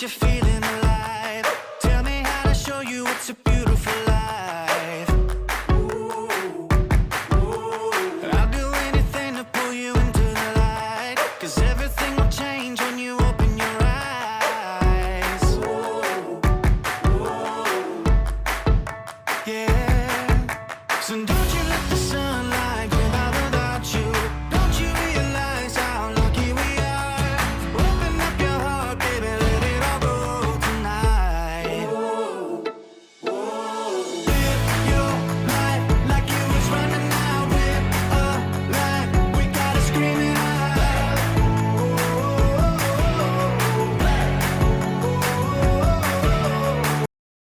you're feeling alive. Tell me how to show you it's a beautiful life. I'll do anything to pull you into the light, 'cause everything will change when you open your eyes. Yeah. So don't you let the sun